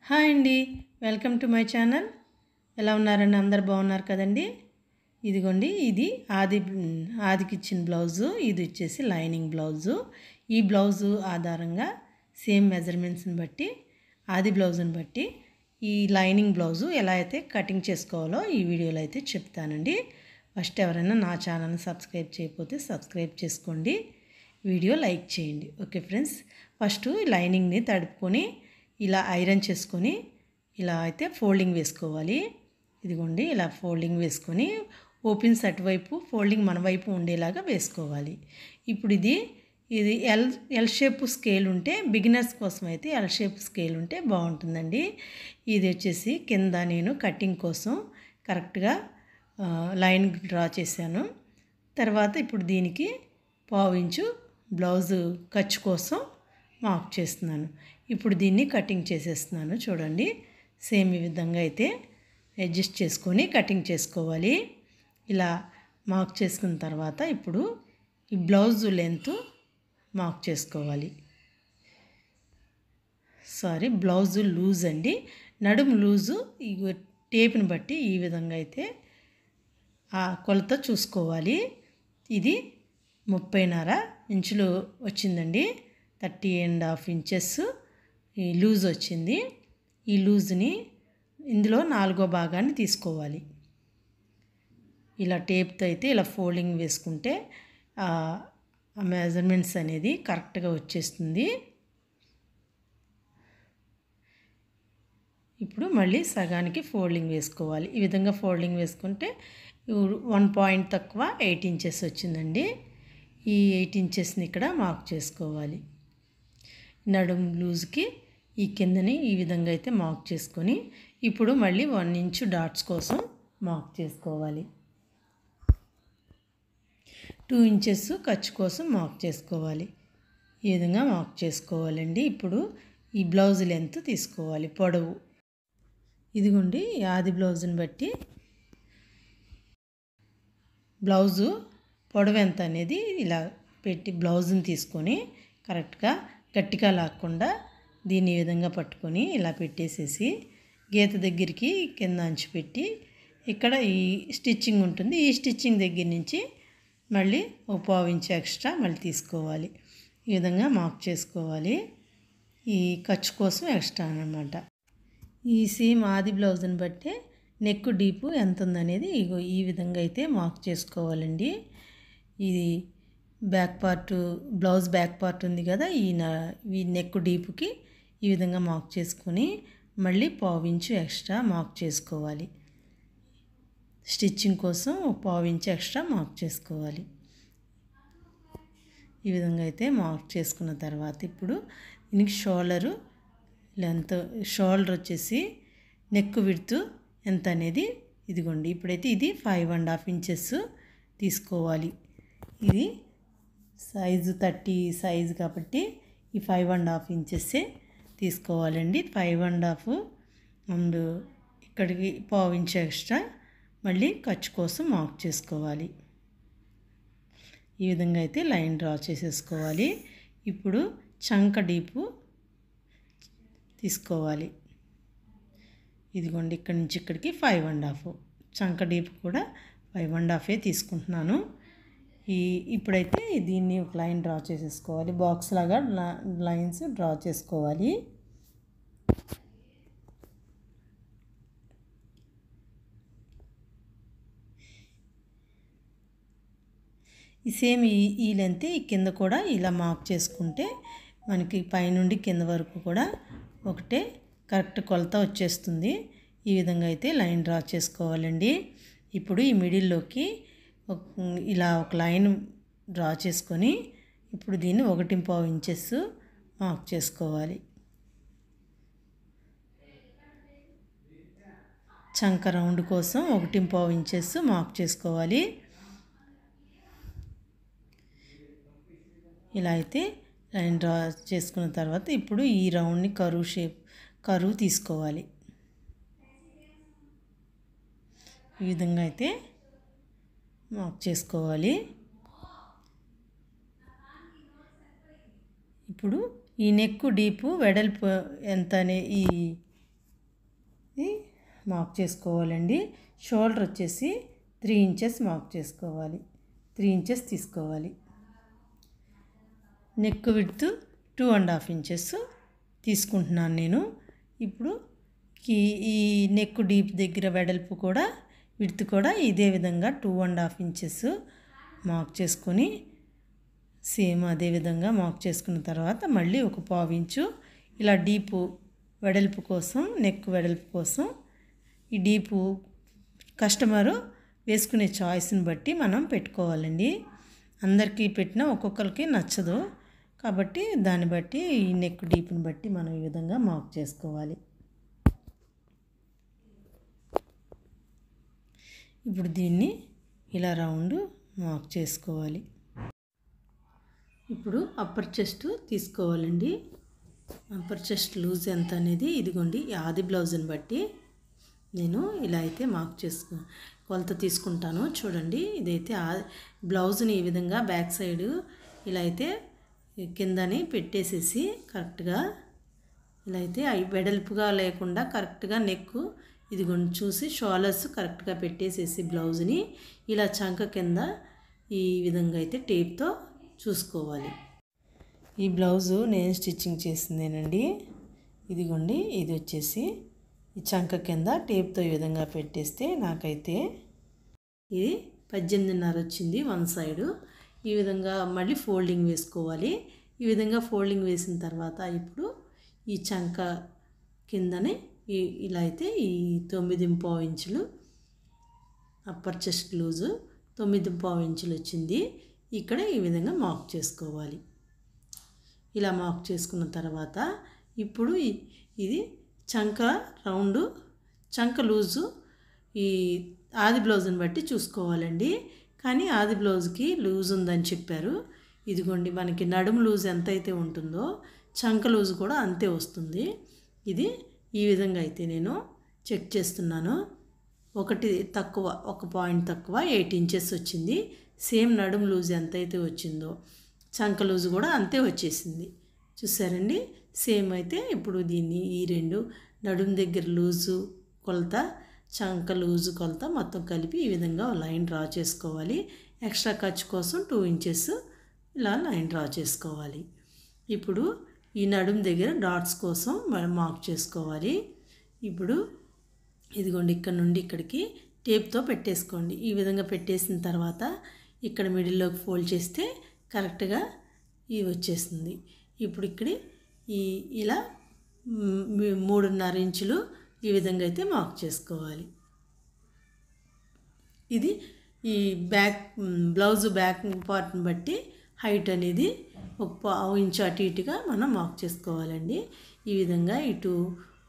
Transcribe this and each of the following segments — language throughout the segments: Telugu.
హాయ్ అండి, వెల్కమ్ టు మై ఛానల్. ఎలా ఉన్నారండి? అందరు బాగున్నారు కదండి. ఇదిగోండి, ఇది ఆదికి ఇచ్చిన బ్లౌజు. ఇది వచ్చేసి లైనింగ్ బ్లౌజు. ఈ బ్లౌజు ఆధారంగా సేమ్ మెజర్మెంట్స్ని బట్టి ఆది బ్లౌజుని బట్టి ఈ లైనింగ్ బ్లౌజు ఎలా అయితే కటింగ్ చేసుకోవాలో ఈ వీడియోలో అయితే చెప్తానండి. ఫస్ట్ ఎవరైనా నా ఛానల్ని సబ్స్క్రైబ్ చేయకపోతే సబ్స్క్రైబ్ చేసుకోండి, వీడియో లైక్ చేయండి. ఓకే ఫ్రెండ్స్, ఫస్ట్ లైనింగ్ని తడుపుకొని ఇలా ఐరన్ చేసుకొని ఇలా అయితే ఫోల్డింగ్ వేసుకోవాలి. ఇదిగోండి, ఇలా ఫోల్డింగ్ వేసుకొని ఓపెన్స్ అటువైపు, ఫోల్డింగ్ మన వైపు ఉండేలాగా వేసుకోవాలి. ఇప్పుడు ఇది ఎల్ షేప్ స్కేల్ ఉంటే, బిగినర్స్ కోసం అయితే ఎల్ షేప్ స్కేల్ ఉంటే బాగుంటుందండి. ఇది వచ్చేసి కింద నేను కటింగ్ కోసం కరెక్ట్గా లైన్ డ్రా చేశాను. తర్వాత ఇప్పుడు దీనికి పావించు బ్లౌజు ఖర్చు కోసం మార్క్ చేస్తున్నాను. ఇప్పుడు దీన్ని కటింగ్ చేసేస్తున్నాను. చూడండి, సేమ్ ఈ విధంగా అయితే అడ్జస్ట్ చేసుకొని కటింగ్ చేసుకోవాలి. ఇలా మార్క్ చేసుకున్న తర్వాత ఇప్పుడు ఈ బ్లౌజు లెంత్ మార్క్ చేసుకోవాలి. బ్లౌజు లూజ్ అండి, నడుము లూజు ఈ టేప్ని బట్టి ఈ విధంగా అయితే ఆ కొలత చూసుకోవాలి. ఇది 30.5 ఇంచులు వచ్చిందండి. 30.5 ఇంచెస్ ఈ లూజ్ వచ్చింది. ఈ లూజ్ని ఇందులో 4వ భాగాన్ని తీసుకోవాలి. ఇలా టేప్తో అయితే ఇలా ఫోల్డింగ్ వేసుకుంటే ఆ మెజర్మెంట్స్ అనేది కరెక్ట్గా వచ్చేస్తుంది. ఇప్పుడు మళ్ళీ సగానికి ఫోల్డింగ్ వేసుకోవాలి. ఈ విధంగా ఫోల్డింగ్ వేసుకుంటే 1 పాయింట్ తక్కువ 8 ఇంచెస్ వచ్చిందండి. ఈ 8 ఇంచెస్ని ఇక్కడ మార్క్ చేసుకోవాలి. నడుము లూజ్కి ఈ కిందని ఈ విధంగా అయితే మార్క్ చేసుకొని ఇప్పుడు మళ్ళీ 1 ఇంచు డాట్స్ కోసం మార్క్ చేసుకోవాలి. 2 ఇంచెస్ ఖర్చు కోసం మార్క్ చేసుకోవాలి. ఈ విధంగా మార్క్ చేసుకోవాలండి. ఇప్పుడు ఈ బ్లౌజ్ లెంత్ తీసుకోవాలి, పొడవు. ఇదిగోండి, ఆది బ్లౌజుని బట్టి బ్లౌజు పొడవు ఎంత అనేది ఇలా పెట్టి బ్లౌజుని తీసుకొని కరెక్ట్గా గట్టిగా లాక్కుండా దీన్ని ఈ విధంగా పట్టుకొని ఇలా పెట్టేసేసి గీత దగ్గరికి కింద అంచు పెట్టి ఇక్కడ ఈ స్టిచ్చింగ్ ఉంటుంది. ఈ స్టిచ్చింగ్ దగ్గర నుంచి మళ్ళీ 1/4 ఇంచు ఎక్స్ట్రా మళ్ళీ తీసుకోవాలి. ఈ విధంగా మార్క్ చేసుకోవాలి. ఈ ఖర్చు కోసం ఎక్స్ట్రా అన్నమాట. ఈ సేమ్ ఆది బ్లౌజ్ని బట్టి నెక్ డీపు ఎంత ఉందనేది ఈ విధంగా అయితే మార్క్ చేసుకోవాలండి. ఇది back part, blouse back part ఉంది కదా, ఈ నెక్ డీపుకి ఈ విధంగా మార్క్ చేసుకొని మళ్ళీ 1/4 ఇంచు ఎక్స్ట్రా మార్క్ చేసుకోవాలి. స్టిచ్చింగ్ కోసం 1/4 ఇంచు ఎక్స్ట్రా మార్క్ చేసుకోవాలి. ఈ విధంగా అయితే మార్క్ చేసుకున్న తర్వాత ఇప్పుడు దీనికి షోల్డర్ లెంత్, షోల్డర్ వచ్చేసి నెక్ విడ్త్ ఎంత అనేది ఇదిగోండి. ఇప్పుడైతే ఇది 5.5 ఇంచెస్ తీసుకోవాలి. ఇది సైజు 30 సైజు కాబట్టి ఈ 5.5 ఇంచెస్సే తీసుకోవాలండి. 5.5 అండ్ ఇక్కడికి 1/4 ఇంచు ఎక్స్ట్రా మళ్ళీ ఖర్చు కోసం మార్క్ చేసుకోవాలి. ఈ విధంగా అయితే లైన్ డ్రా చేసేసుకోవాలి. ఇప్పుడు చంక డీపు తీసుకోవాలి. ఇదిగోండి, ఇక్కడి నుంచి ఇక్కడికి 5.5, చంక డీపు కూడా 5.5 తీసుకుంటున్నాను. ఇప్పుడైతే దీన్ని ఒక లైన్ డ్రా చేసేసుకోవాలి. బాక్స్ లాగా లైన్స్ డ్రా చేసుకోవాలి. ఈ సేమ్ ఈ లెంత్ ఈ కింద కూడా ఇలా మార్క్ చేసుకుంటే మనకి పైనుండి కింద వరకు కూడా ఒకటే కరెక్ట్ కొలత వచ్చేస్తుంది. ఈ విధంగా అయితే లైన్ డ్రా చేసుకోవాలండి. ఇప్పుడు ఈ మిడిల్లోకి ఇలా ఒక లైన్ డ్రా చేసుకొని ఇప్పుడు దీన్ని 1.5 ఇంచెస్ మార్క్ చేసుకోవాలి. చంక రౌండ్ కోసం 1.5 ఇంచెస్ మార్క్ చేసుకోవాలి. ఇలా అయితే లైన్ డ్రా చేసుకున్న తర్వాత ఇప్పుడు ఈ రౌండ్ని కరువు తీసుకోవాలి. ఈ విధంగా అయితే మార్క్ చేసుకోవాలి. ఇప్పుడు ఈ నెక్ డీపు వెడల్పు ఎంత అనే ఈ మార్క్ చేసుకోవాలండి. షోల్డర్ వచ్చేసి 3 ఇంచెస్ మార్క్ చేసుకోవాలి. 3 ఇంచెస్ తీసుకోవాలి. నెక్ విడ్త్ 2.5 ఇంచెస్ తీసుకుంటున్నాను నేను. ఇప్పుడు ఈ నెక్ డీప్ దగ్గర వెడల్పు కూడా విడ్త్ కూడా ఇదే విధంగా 2.5 ఇంచెస్ మార్క్ చేసుకొని సేమ్ అదే విధంగా మార్క్ చేసుకున్న తర్వాత మళ్ళీ ఒక 1/2 ఇంచు ఇలా డీపు వెడల్పు కోసం, నెక్ వెడల్పు కోసం ఈ డీపు కస్టమరు వేసుకునే చాయిస్ని బట్టి మనం పెట్టుకోవాలండి. అందరికీ పెట్టినా ఒక్కొక్కరికి నచ్చదు కాబట్టి దాన్ని బట్టి ఈ నెక్ డీప్ని బట్టి మనం ఈ విధంగా మార్క్ చేసుకోవాలి. ఇప్పుడు దీన్ని ఇలా రౌండ్ మార్క్ చేసుకోవాలి. ఇప్పుడు అప్పర్ చెస్ట్ తీసుకోవాలండి. అప్పర్ చెస్ట్ లూజ్ ఎంత అనేది ఇదిగోండి ఆది బ్లౌజ్ని బట్టి నేను ఇలా అయితే మార్క్ కొలత తీసుకుంటాను. చూడండి, ఇదైతే బ్లౌజ్ని ఈ విధంగా బ్యాక్ సైడ్ ఇలా అయితే కిందని పెట్టేసేసి కరెక్ట్గా ఇలా అయితే వెడల్పుగా లేకుండా కరెక్ట్గా నెక్ ఇదిగోండి చూసి షోల్డర్స్ కరెక్ట్గా పెట్టేసేసి బ్లౌజ్ని ఇలా చంక కింద ఈ విధంగా అయితే టేప్తో చూసుకోవాలి. ఈ బ్లౌజు నేను స్టిచ్చింగ్ చేసిందేనండి. ఇదిగోండి, ఇది వచ్చేసి ఈ చంక కింద టేప్తో ఈ విధంగా పెట్టేస్తే నాకైతే ఇది 18.5 వచ్చింది వన్ సైడు. ఈ విధంగా మళ్ళీ ఫోల్డింగ్ వేసుకోవాలి. ఈ విధంగా ఫోల్డింగ్ వేసిన తర్వాత ఇప్పుడు ఈ చంక కిందనే ఇలా అయితే ఈ 9.5 ఇంచులు అప్పర్ చెస్ట్ లూజు 9.5 ఇంచులు వచ్చింది. ఇక్కడ ఈ విధంగా మార్క్ చేసుకోవాలి. ఇలా మార్క్ చేసుకున్న తర్వాత ఇప్పుడు ఇది చంక రౌండ్, చంక లూజు ఈ ఆది బ్లౌజ్ని బట్టి చూసుకోవాలండి. కానీ ఆది బ్లౌజ్కి లూజ్ ఉందని చెప్పారు. ఇదిగోండి, మనకి నడుము లూజ్ ఎంతైతే ఉంటుందో చంక లూజ్ కూడా అంతే వస్తుంది. ఇది ఈ విధంగా అయితే నేను చెక్ చేస్తున్నాను. ఒకటి తక్కువ, ఒక పాయింట్ తక్కువ 8 ఇంచెస్ వచ్చింది. సేమ్ నడుము లూజ్ ఎంతైతే వచ్చిందో చంక లూజ్ కూడా అంతే వచ్చేసింది. చూసారండి, సేమ్ అయితే ఇప్పుడు దీన్ని ఈ రెండు నడుము దగ్గర లూజు కొలత, చంక లూజు కొలత మొత్తం కలిపి ఈ విధంగా లైన్ డ్రా చేసుకోవాలి. ఎక్స్ట్రా ఖర్చు కోసం 2 ఇంచెస్ ఇలా లైన్ డ్రా చేసుకోవాలి. ఇప్పుడు ఈ నడుము దగ్గర డాట్స్ కోసం మార్క్ చేసుకోవాలి. ఇప్పుడు ఇదిగోండి, ఇక్కడ నుండి ఇక్కడికి టేప్తో పెట్టేసుకోండి. ఈ విధంగా పెట్టేసిన తర్వాత ఇక్కడ మిడిల్లోకి ఫోల్డ్ చేస్తే కరెక్ట్గా ఇది వచ్చేస్తుంది. ఇప్పుడు ఇక్కడ ఇలా 3.5 ఇంచులు ఈ విధంగా అయితే మార్క్ చేసుకోవాలి. ఇది ఈ బ్లౌజ్ బ్యాక్ పార్ట్ని బట్టి హైట్ అనేది 1/2 ఇంచు అటు ఇటుగా మనం మార్క్ చేసుకోవాలండి. ఈ విధంగా ఇటు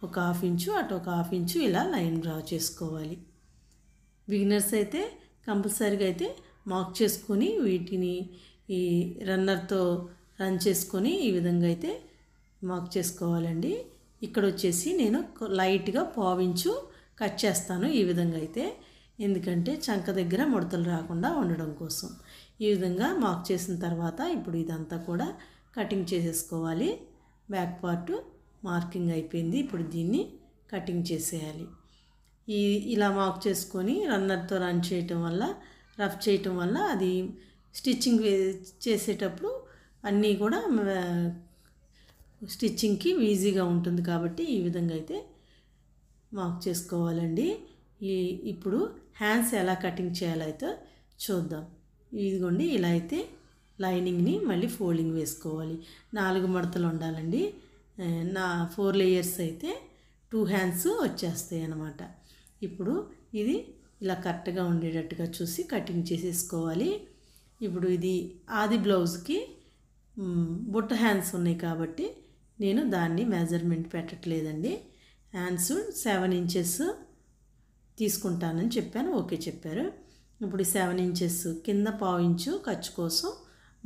1/2 ఇంచు అటు 1/2 ఇంచు ఇలా లైన్ డ్రా చేసుకోవాలి. బిగినర్స్ అయితే కంపల్సరీగా అయితే మార్క్ చేసుకొని వీటిని ఈ రన్నర్తో రన్ చేసుకొని ఈ విధంగా అయితే మార్క్ చేసుకోవాలండి. ఇక్కడ వచ్చేసి నేను లైట్గా 1/2 ఇంచు కట్ చేస్తాను ఈ విధంగా అయితే, ఎందుకంటే చంక దగ్గర ముడతలు రాకుండా ఉండడం కోసం. ఈ విధంగా మార్క్ చేసిన తర్వాత ఇప్పుడు ఇదంతా కూడా కటింగ్ చేసేసుకోవాలి. బ్యాక్ పార్ట్ మార్కింగ్ అయిపోయింది. ఇప్పుడు దీన్ని కటింగ్ చేసేయాలి. ఇలా మార్క్ చేసుకొని రన్నర్తో రన్ చేయటం వల్ల, రఫ్ చేయటం వల్ల అది స్టిచ్చింగ్ చేసేటప్పుడు అన్నీ కూడా స్టిచ్చింగ్కి ఈజీగా ఉంటుంది కాబట్టి ఈ విధంగా అయితే మార్క్ చేసుకోవాలండి. ఇప్పుడు హ్యాండ్స్ ఎలా కటింగ్ చేయాలో అయితే చూద్దాం. ఇదిగోండి, ఇలా అయితే లైనింగ్ని మళ్ళీ ఫోల్డింగ్ వేసుకోవాలి. 4 మడతలు ఉండాలండి. 4 లేయర్స్ అయితే 2 హ్యాండ్స్ వచ్చేస్తాయి అన్నమాట. ఇప్పుడు ఇది ఇలా కరెక్ట్గా ఉండేటట్టుగా చూసి కటింగ్ చేసేసుకోవాలి. ఇప్పుడు ఇది ఆది బ్లౌజ్కి బుట్ట హ్యాండ్స్ ఉన్నాయి కాబట్టి నేను దాన్ని మెజర్మెంట్ పెట్టట్లేదండి. హ్యాండ్స్ 7 ఇంచెస్ తీసుకుంటానని చెప్పాను, ఓకే చెప్పారు. ఇప్పుడు 7 ఇంచెస్ కింద 1/2 ఇంచు ఖర్చు కోసం,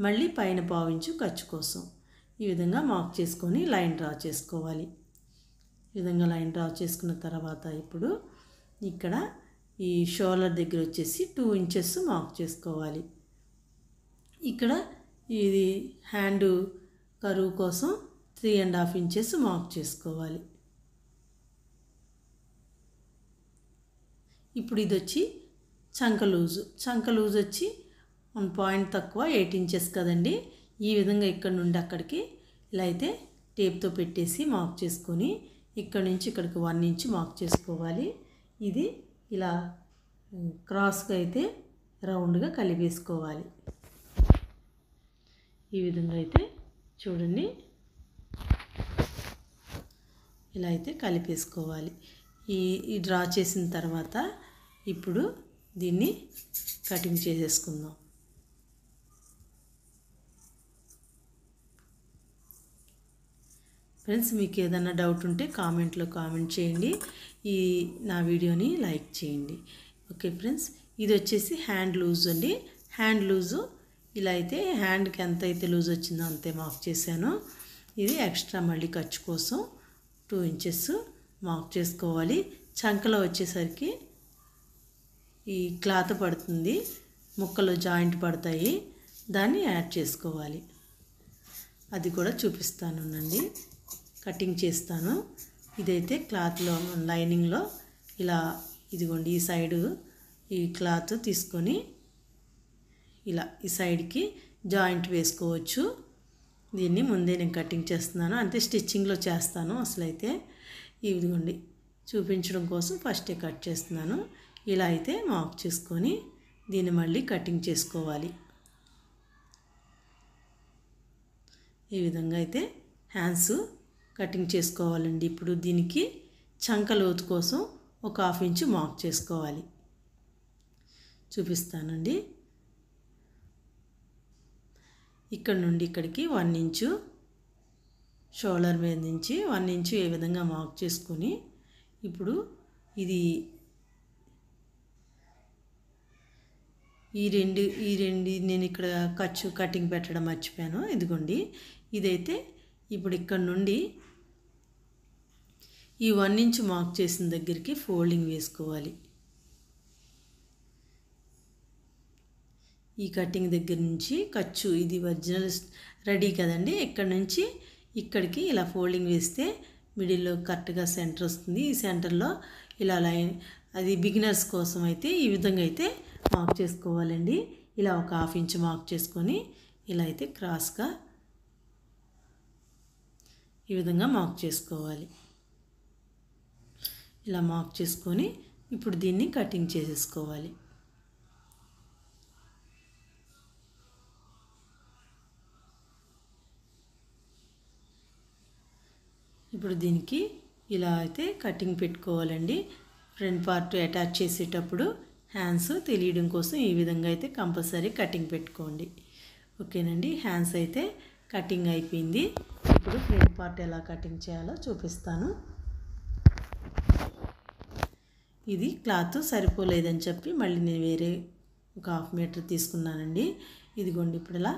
మళ్ళీ పైన 1/2 ఇంచు ఖర్చు కోసం ఈ విధంగా మార్క్ చేసుకొని లైన్ డ్రా చేసుకోవాలి. ఈ విధంగా లైన్ డ్రా చేసుకున్న తర్వాత ఇప్పుడు ఇక్కడ ఈ షోల్డర్ దగ్గర వచ్చేసి 2 ఇంచెస్ మార్క్ చేసుకోవాలి. ఇక్కడ ఇది హ్యాండ్ కరువు కోసం 3.5 ఇంచెస్ మార్క్ చేసుకోవాలి. ఇప్పుడు ఇది వచ్చి చంక లూజ్ వచ్చి 1 పాయింట్ తక్కువ 8 ఇంచెస్ కదండి. ఈ విధంగా ఇక్కడ నుండి అక్కడికి ఇలా అయితే టేప్తో పెట్టేసి మార్క్ చేసుకొని ఇక్కడ నుంచి ఇక్కడికి 1 ఇంచ్ మార్క్ చేసుకోవాలి. ఇది ఇలా క్రాస్గా అయితే రౌండ్గా కలిపేసుకోవాలి. ఈ విధంగా అయితే చూడండి, ఇలా అయితే కలిపేసుకోవాలి. ఈ డ్రా చేసిన తర్వాత ఇప్పుడు దీన్ని కటింగ్ చేసేసుకుందాం. ఫ్రెండ్స్, మీకు ఏదైనా డౌట్ ఉంటే కామెంట్లో కామెంట్ చేయండి. నా వీడియోని లైక్ చేయండి. ఓకే ఫ్రెండ్స్, ఇది వచ్చేసి హ్యాండ్ లూజ్ అండి. హ్యాండ్ లూజు ఇలా అయితే హ్యాండ్కి ఎంత అయితే లూజ్ వచ్చిందో అంతే మార్క్ చేశాను. ఇది ఎక్స్ట్రా మళ్ళీ ఖర్చు కోసం 2 ఇంచెస్ మార్క్ చేసుకోవాలి. చంకలో వచ్చేసరికి ఈ క్లాత్ పడుతుంది, ముక్కలు జాయింట్ పడతాయి, దాన్ని యాడ్ చేసుకోవాలి. అది కూడా చూపిస్తానండి, కటింగ్ చేస్తాను. ఇదైతే క్లాత్లో లైనింగ్లో ఇలా ఇదిగోండి ఈ సైడు ఈ క్లాత్ తీసుకొని ఇలా ఈ సైడ్కి జాయింట్ వేసుకోవచ్చు. దీన్ని ముందే నేను కటింగ్ చేస్తున్నాను, అంటే స్టిచ్చింగ్లో చేస్తాను. అసలైతే ఇదిగోండి చూపించడం కోసం ఫస్టే కట్ చేస్తున్నాను. ఇలా అయితే మార్క్ చేసుకొని దీన్ని మళ్ళీ కటింగ్ చేసుకోవాలి. ఈ విధంగా అయితే హ్యాండ్స్ కటింగ్ చేసుకోవాలండి. ఇప్పుడు దీనికి చంక లోతు కోసం ఒక 1/2 ఇంచు మార్క్ చేసుకోవాలి. చూపిస్తానండి. ఇక్కడ నుండి ఇక్కడికి 1 ఇంచు షోల్డర్ మీద నుంచి 1 ఇంచు ఏ విధంగా మార్క్ చేసుకొని ఇప్పుడు ఇది ఈ రెండు నేను ఇక్కడ కటింగ్ పెట్టడం మర్చిపోయాను. ఇదిగోండి ఇదైతే ఇప్పుడు ఇక్కడ నుండి ఈ 1 ఇంచు మార్క్ చేసిన దగ్గరికి ఫోల్డింగ్ వేసుకోవాలి. ఈ కటింగ్ దగ్గర నుంచి ఖర్చు ఇది ఒరిజినల్ రెడీ కదండి. ఇక్కడ నుంచి ఇక్కడికి ఇలా ఫోల్డింగ్ వేస్తే మిడిల్లో కరెక్ట్గా సెంటర్ వస్తుంది. ఈ సెంటర్లో ఇలా లైన్, అది బిగినర్స్ కోసం అయితే ఈ విధంగా అయితే మార్క్ చేసుకోవాలండి. ఇలా ఒక 1/2 ఇంచు మార్క్ చేసుకొని ఇలా అయితే క్రాస్గా ఈ విధంగా మార్క్ చేసుకోవాలి. ఇలా మార్క్ చేసుకొని ఇప్పుడు దీన్ని కటింగ్ చేసేసుకోవాలి. ఇప్పుడు దీనికి ఇలా అయితే కటింగ్ పెట్టుకోవాలండి. ఫ్రంట్ పార్ట్ అటాచ్ చేసేటప్పుడు హ్యాండ్స్ తెలియడం కోసం ఈ విధంగా అయితే కంపల్సరీ కటింగ్ పెట్టుకోండి. ఓకేనండి, హ్యాండ్స్ అయితే కటింగ్ అయిపోయింది. ఇప్పుడు ఫ్రంట్ పార్ట్ ఎలా కటింగ్ చేయాలో చూపిస్తాను. ఇది క్లాత్ సరిపోలేదని చెప్పి మళ్ళీ నేను వేరే ఒక 1/2 మీటర్ తీసుకున్నానండి. ఇదిగోండి ఇప్పుడు ఇలా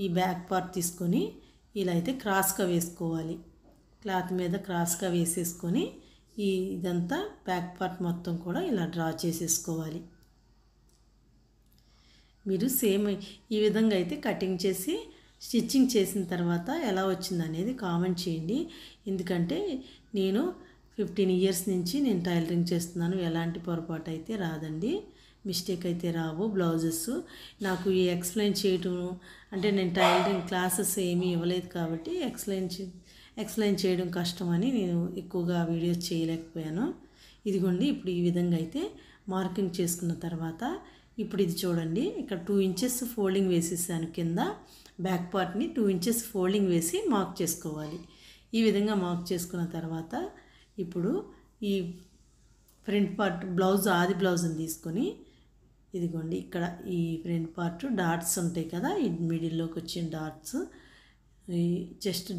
ఈ బ్యాక్ పార్ట్ తీసుకొని ఇలా అయితే క్రాస్గా వేసుకోవాలి. క్లాత్ మీద క్రాస్గా వేసేసుకొని ఇదంతా బ్యాక్ పార్ట్ మొత్తం కూడా ఇలా డ్రా చేసేసుకోవాలి. మీరు సేమ్ ఈ విధంగా అయితే కటింగ్ చేసి స్టిచ్చింగ్ చేసిన తర్వాత ఎలా వచ్చిందనేది కామెంట్ చేయండి. ఎందుకంటే నేను 15 ఇయర్స్ నుంచి నేను టైలరింగ్ చేస్తున్నాను. ఎలాంటి పొరపాటు అయితే రాదండి, మిస్టేక్ అయితే రావు. బ్లౌజెస్ నాకు ఈ ఎక్స్ప్లెయిన్ చేయటం అంటే నేను టైలరింగ్ క్లాసెస్ ఏమీ ఇవ్వలేదు కాబట్టి ఎక్స్ప్లెయిన్ చేయడం కష్టమని నేను ఎక్కువగా వీడియోస్ చేయలేకపోయాను. ఇదిగోండి ఇప్పుడు ఈ విధంగా అయితే మార్కింగ్ చేసుకున్న తర్వాత ఇప్పుడు ఇది చూడండి, ఇక్కడ 2 ఇంచెస్ ఫోల్డింగ్ వేసేసాను. కింద బ్యాక్ పార్ట్ని 2 ఇంచెస్ ఫోల్డింగ్ వేసి మార్క్ చేసుకోవాలి. ఈ విధంగా మార్క్ చేసుకున్న తర్వాత ఇప్పుడు ఈ ఫ్రంట్ పార్ట్ ఆది బ్లౌజ్ని తీసుకొని ఇదిగోండి ఇక్కడ ఈ ఫ్రంట్ పార్ట్ డాట్స్ ఉంటాయి కదా, ఈ మిడిల్లోకి వచ్చిన డాట్స్, ఈ చెస్ట్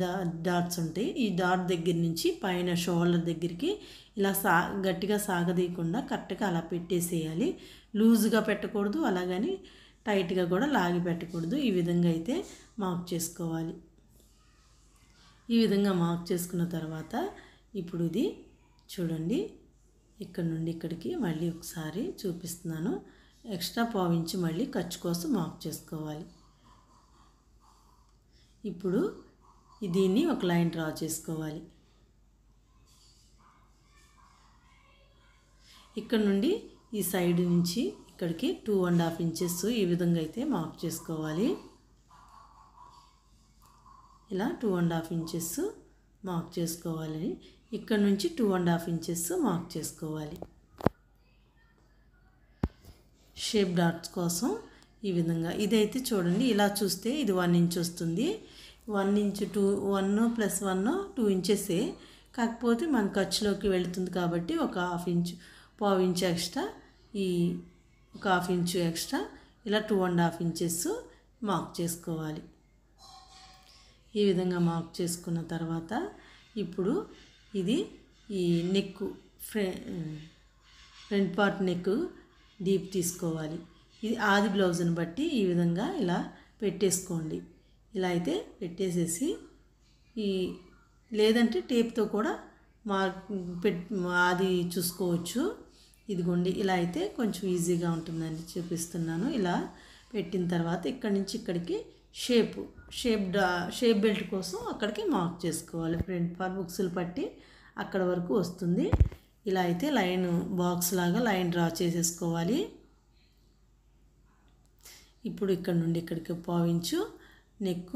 డాట్స్ ఉంటాయి. ఈ డాట్ దగ్గర నుంచి పైన షోల్డర్ దగ్గరికి ఇలా గట్టిగా సాగదీయకుండా కరెక్ట్గా అలా పెట్టేసేయాలి. లూజ్గా పెట్టకూడదు, అలాగని టైట్గా కూడా లాగి పెట్టకూడదు. ఈ విధంగా అయితే మార్క్ చేసుకోవాలి. ఈ విధంగా మార్క్ చేసుకున్న తర్వాత ఇప్పుడు ఇది చూడండి, ఇక్కడ నుండి ఇక్కడికి మళ్ళీ ఒకసారి చూపిస్తున్నాను. ఎక్స్ట్రా 1/2 ఇంచు మళ్ళీ ఖర్చు కోసం మార్క్ చేసుకోవాలి. ఇప్పుడు దీన్ని ఒక లైన్ డ్రా చేసుకోవాలి. ఇక్కడ నుండి ఈ సైడ్ నుంచి ఇక్కడికి 2.5 ఇంచెస్ ఈ విధంగా అయితే మార్క్ చేసుకోవాలి. ఇలా 2.5 ఇంచెస్ మార్క్ చేసుకోవాలి. ఇక్కడ నుంచి 2.5 ఇంచెస్ మార్క్ చేసుకోవాలి. షేప్ డాట్స్ కోసం ఈ విధంగా ఇదైతే చూడండి, ఇలా చూస్తే ఇది 1 ఇంచ్ వస్తుంది. 1 ఇంచ్ 1 + 1 2 ఇంచెసే, కాకపోతే మన ఖర్చులోకి వెళుతుంది కాబట్టి ఒక పావు ఇంచ్ ఎక్స్ట్రా, ఈ ఒక 1/2 ఇంచు ఎక్స్ట్రా, ఇలా 2.5 ఇంచెస్ మార్క్ చేసుకోవాలి. ఈ విధంగా మార్క్ చేసుకున్న తర్వాత ఇప్పుడు ఇది ఈ neck front part neck deep తీసుకోవాలి. ఇది ఆది బ్లౌజ్ని బట్టి ఈ విధంగా ఇలా పెట్టేసుకోండి. ఇలా అయితే పెట్టేసేసి లేదంటే టేప్తో కూడా ఆది చూసుకోవచ్చు. ఇదిగోండి, ఇలా అయితే కొంచెం ఈజీగా ఉంటుందని చూపిస్తున్నాను. ఇలా పెట్టిన తర్వాత ఇక్కడి నుంచి ఇక్కడికి షేప్ బెల్ట్ కోసం అక్కడికి మార్క్ చేసుకోవాలి. ఫ్రంట్ పార్ట్ బుక్స్లు పట్టి అక్కడ వరకు వస్తుంది. ఇలా అయితే లైన్ బాక్స్ లాగా లైన్ డ్రా చేసేసుకోవాలి. ఇప్పుడు ఇక్కడ నుండి ఇక్కడికి పావు ఇంచు నెక్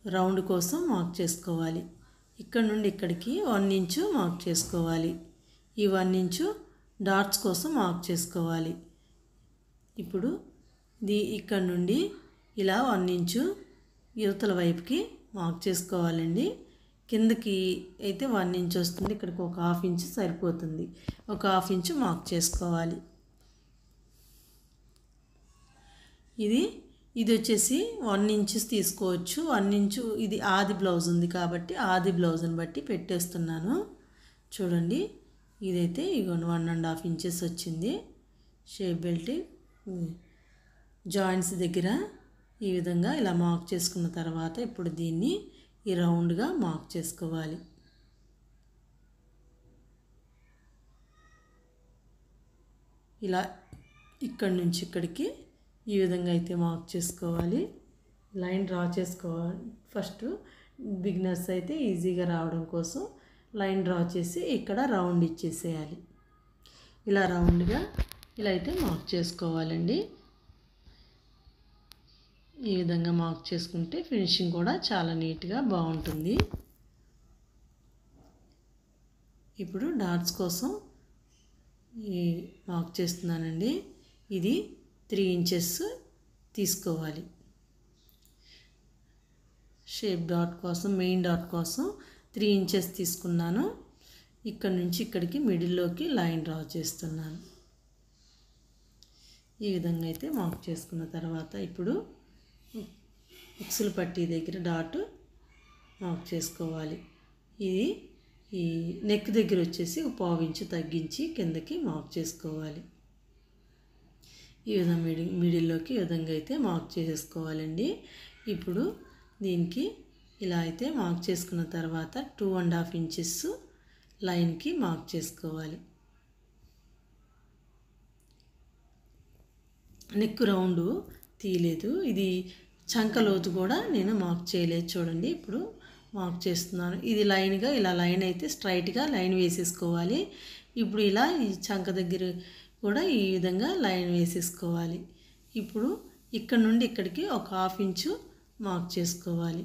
రౌండ్ కోసం మార్క్ చేసుకోవాలి. ఇక్కడ నుండి ఇక్కడికి 1 ఇంచు మార్క్ చేసుకోవాలి. ఈ 1 ఇంచు డాట్స్ కోసం మార్క్ చేసుకోవాలి. ఇప్పుడు ఇక్కడ నుండి ఇలా 1 ఇంచు యువతల వైపుకి మార్క్ చేసుకోవాలండి. కిందకి అయితే 1 ఇంచ్ వస్తుంది, ఇక్కడికి ఒక 1/2 ఇంచు సరిపోతుంది. ఒక 1/2 ఇంచు మార్క్ చేసుకోవాలి. ఇది వచ్చేసి 1 ఇంచెస్ తీసుకోవచ్చు. 1 ఇంచు ఇది ఆది బ్లౌజ్ ఉంది కాబట్టి ఆది బ్లౌజ్ని బట్టి పెట్టేస్తున్నాను. చూడండి, ఇదైతే ఇగోండి 1.5 ఇంచెస్ వచ్చింది. షేప్ బెల్ట్ జాయింట్స్ దగ్గర ఈ విధంగా ఇలా మార్క్ చేసుకున్న తర్వాత ఇప్పుడు దీన్ని ఈ రౌండ్గా మార్క్ చేసుకోవాలి. ఇలా ఇక్కడి నుంచి ఇక్కడికి ఈ విధంగా అయితే మార్క్ చేసుకోవాలి. లైన్ డ్రా చేసుకోవాలి. ఫస్ట్ బిగినర్స్ అయితే ఈజీగా రావడం కోసం లైన్ డ్రా చేసి ఇక్కడ రౌండ్ ఇచ్చేసేయాలి. ఇలా రౌండ్గా ఇలా అయితే మార్క్ చేసుకోవాలండి. ఈ విధంగా మార్క్ చేసుకుంటే ఫినిషింగ్ కూడా చాలా నీట్గా బాగుంటుంది. ఇప్పుడు డాట్స్ కోసం ఈ మార్క్ చేస్తున్నానండి. ఇది 3 ఇంచెస్ తీసుకోవాలి. షేప్ డాట్ కోసం మెయిన్ డాట్ కోసం 3 ఇంచెస్ తీసుకున్నాను. ఇక్కడ నుంచి ఇక్కడికి మిడిల్లోకి లైన్ డ్రా చేస్తున్నాను. ఈ విధంగా అయితే మార్క్ చేసుకున్న తర్వాత ఇప్పుడు ఉక్సులు పట్టీ దగ్గర డాట్ మార్క్ చేసుకోవాలి. ఇది ఈ నెక్ దగ్గర వచ్చేసి 1/4 ఇంచు తగ్గించి కిందకి మార్క్ చేసుకోవాలి. ఈ విధంగా మిడిల్లోకి ఈ విధంగా అయితే మార్క్ చేసేసుకోవాలండి. ఇప్పుడు దీనికి ఇలా అయితే మార్క్ చేసుకున్న తర్వాత 2.5 ఇంచెస్ లైన్కి మార్క్ చేసుకోవాలి. నెక్ రౌండ్ తీయలేదు, ఇది చంక లోతు కూడా నేను మార్క్ చేయలేదు. చూడండి, ఇప్పుడు మార్క్ చేస్తున్నాను. ఇది లైన్గా ఇలా లైన్ అయితే స్ట్రైట్గా లైన్ వేసేసుకోవాలి. ఇప్పుడు ఇలా ఈ చంక దగ్గర కూడా ఈ విధంగా లైన్ వేసేసుకోవాలి. ఇప్పుడు ఇక్కడ నుండి ఇక్కడికి ఒక 1/2 ఇంచు మార్క్ చేసుకోవాలి.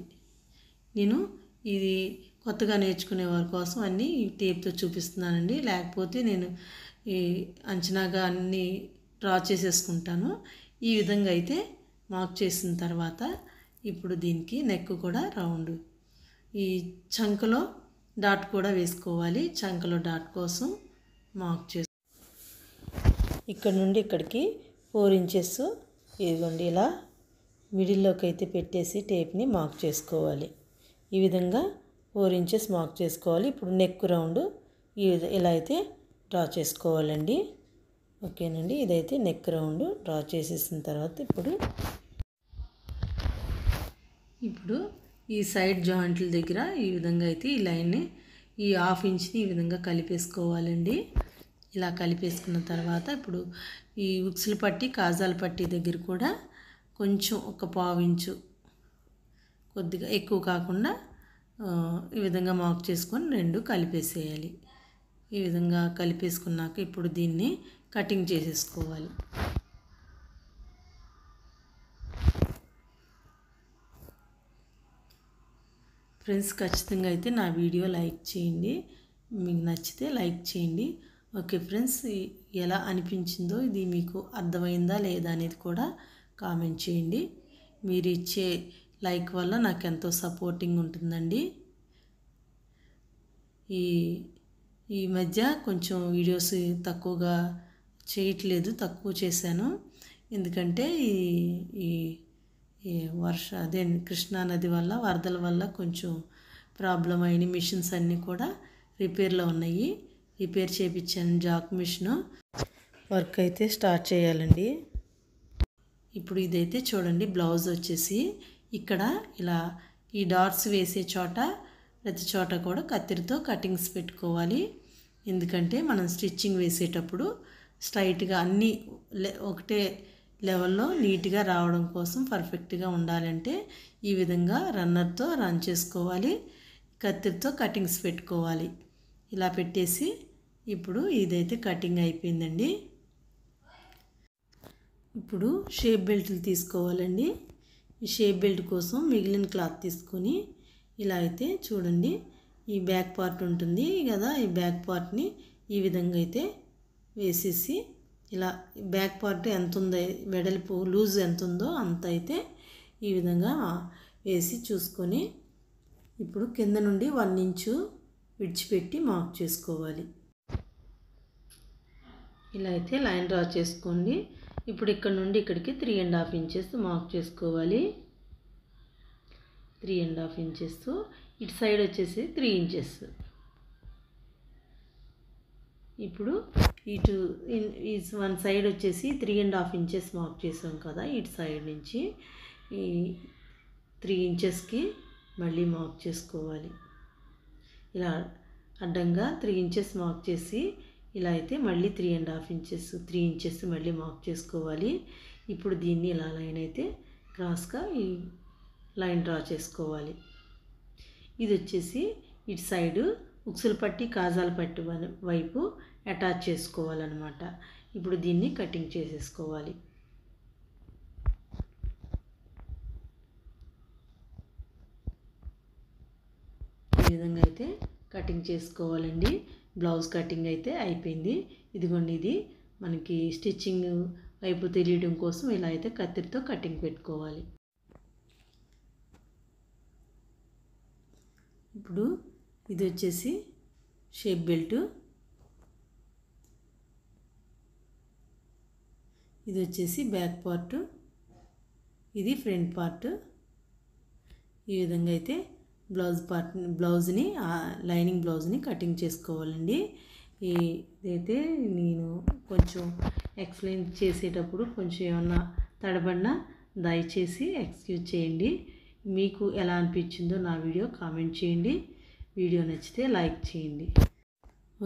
నేను ఇది కొత్తగా నేర్చుకునే వారి కోసం అన్నీ ఈ టేప్తో చూపిస్తున్నానండి. లేకపోతే నేను ఈ అంచనాగా అన్నీ డ్రా చేసేసుకుంటాను. ఈ విధంగా అయితే మార్క్ చేసిన తర్వాత ఇప్పుడు దీనికి నెక్ కూడా రౌండ్, ఈ చంకలో డాట్ కూడా వేసుకోవాలి. చంకలో డాట్ కోసం మార్క్ చేసి ఇక్కడ నుండి ఇక్కడికి 4 ఇంచెస్ ఇదిగోండి ఇలా మిడిల్లోకి అయితే పెట్టేసి టేప్ని మార్క్ చేసుకోవాలి. ఈ విధంగా 4 ఇంచెస్ మార్క్ చేసుకోవాలి. ఇప్పుడు నెక్ రౌండ్ ఇలా అయితే డ్రా చేసుకోవాలండి. ఓకేనండి, ఇదైతే నెక్ రౌండ్ డ్రా చేసేసిన తర్వాత ఇప్పుడు ఈ సైడ్ జాయింట్ల దగ్గర ఈ విధంగా అయితే ఈ లైన్ని ఈ 1/2 ఇంచ్ని ఈ విధంగా కలిపేసుకోవాలండి. ఇలా కలిపేసుకున్న తర్వాత ఇప్పుడు ఈ ఉక్సుల పట్టి కాజాల పట్టి దగ్గర కూడా కొంచెం ఒక 1/4 ఇంచు కొద్దిగా ఎక్కువ కాకుండా ఈ విధంగా మార్క్ చేసుకొని 2 కలిపేసేయాలి. ఈ విధంగా కలిపేసుకున్నాక ఇప్పుడు దీన్ని కటింగ్ చేసేసుకోవాలి. ఫ్రెండ్స్, ఖచ్చితంగా అయితే నా వీడియో లైక్ చేయండి. మీకు నచ్చితే లైక్ చేయండి. ఓకే ఫ్రెండ్స్, ఎలా అనిపించిందో ఇది మీకు అర్థమైందా లేదా అనేది కూడా కామెంట్ చేయండి. మీరు ఇచ్చే లైక్ వల్ల నాకు ఎంతో సపోర్టింగ్ ఉంటుందండి. ఈ మధ్య కొంచెం వీడియోస్ తక్కువగా చేయట్లేదు, తక్కువ చేశాను. ఎందుకంటే ఈ కృష్ణా నది వల్ల వరదల వల్ల కొంచెం ప్రాబ్లం అయిన మిషన్స్ అన్నీ కూడా రిపేర్లో ఉన్నాయి. రిపేర్ చేయించాను. జాక్ మిషను వర్క్ అయితే స్టార్ట్ చేయాలండి. ఇప్పుడు ఇదైతే చూడండి, బ్లౌజ్ వచ్చేసి ఇక్కడ ఇలా ఈ డాట్స్ వేసే చోట ప్రతి చోట కూడా కత్తిరితో కటింగ్స్ పెట్టుకోవాలి. ఎందుకంటే మనం స్టిచ్చింగ్ వేసేటప్పుడు స్ట్రైట్గా అన్నీ ఒకటే లెవెల్లో నీట్గా రావడం కోసం, పర్ఫెక్ట్గా ఉండాలంటే ఈ విధంగా రన్నర్తో రన్ చేసుకోవాలి. కత్తిరితో కటింగ్స్ పెట్టుకోవాలి. ఇలా పెట్టేసి ఇప్పుడు ఇదైతే కటింగ్ అయిపోయిందండి. ఇప్పుడు షేప్ బెల్ట్లు తీసుకోవాలండి. ఈ షేప్ బెల్ట్ కోసం మిగిలిన క్లాత్ తీసుకొని ఇలా అయితే చూడండి, ఈ బ్యాక్ పార్ట్ ఉంటుంది కదా, ఈ బ్యాక్ పార్ట్ని ఈ విధంగా అయితే వేసేసి ఇలా బ్యాక్ పార్ట్ ఎంత ఉందో, వెడల్పు లూజ్ ఎంత ఉందో అంత అయితే ఈ విధంగా వేసి చూసుకొని ఇప్పుడు కింద నుండి 1 ఇంచు విడిచిపెట్టి మార్క్ చేసుకోవాలి. ఇలా అయితే లైన్ డ్రా చేసుకోండి. ఇప్పుడు ఇక్కడ నుండి ఇక్కడికి 3.5 ఇంచెస్ మార్క్ చేసుకోవాలి. 3.5 ఇంచెస్. ఇటు సైడ్ వచ్చేసి 3 ఇంచెస్. ఇప్పుడు ఇటు వన్ సైడ్ వచ్చేసి 3.5 ఇంచెస్ మార్క్ చేసాం కదా, ఇటు సైడ్ నుంచి ఈ 3 ఇంచెస్కి మళ్ళీ మార్క్ చేసుకోవాలి. ఇలా అడ్డంగా 3 ఇంచెస్ మార్క్ చేసి ఇలా అయితే మళ్ళీ 3.5 ఇంచెస్ 3 ఇంచెస్ మళ్ళీ మార్క్ చేసుకోవాలి. ఇప్పుడు దీన్ని ఇలా లైన్ అయితే క్రాస్గా ఈ లైన్ డ్రా చేసుకోవాలి. ఇది వచ్చేసి ఇటు సైడు ఉక్సుల పట్టి కాజాల పట్టి వైపు అటాచ్ చేసుకోవాలన్నమాట. ఇప్పుడు దీన్ని కటింగ్ చేసేసుకోవాలి. ఈ విధంగా అయితే కటింగ్ చేసుకోవాలండి. బ్లౌజ్ కటింగ్ అయితే అయిపోయింది. ఇదిగోండి, ఇది మనకి స్టిచ్చింగ్ వైపు తెలియడం కోసం ఇలా అయితే కత్తిరితో కటింగ్ పెట్టుకోవాలి. ఇప్పుడు ఇది వచ్చేసి షేప్ బెల్ట్, ఇది వచ్చేసి బ్యాక్ పార్ట్, ఇది ఫ్రంట్ పార్ట్. ఈ విధంగా అయితే బ్లౌజ్ని లైనింగ్ బ్లౌజ్ని కటింగ్ చేసుకోవాలండి. ఇదైతే నేను కొంచెం ఎక్స్ప్లెయిన్ చేసేటప్పుడు కొంచెం ఏమన్నా తడబడినా దయచేసి ఎక్స్క్యూజ్ చేయండి. మీకు ఎలా అనిపించిందో నా వీడియో కామెంట్ చేయండి. వీడియో నచ్చితే లైక్ చేయండి.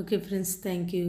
Okay friends, thank you.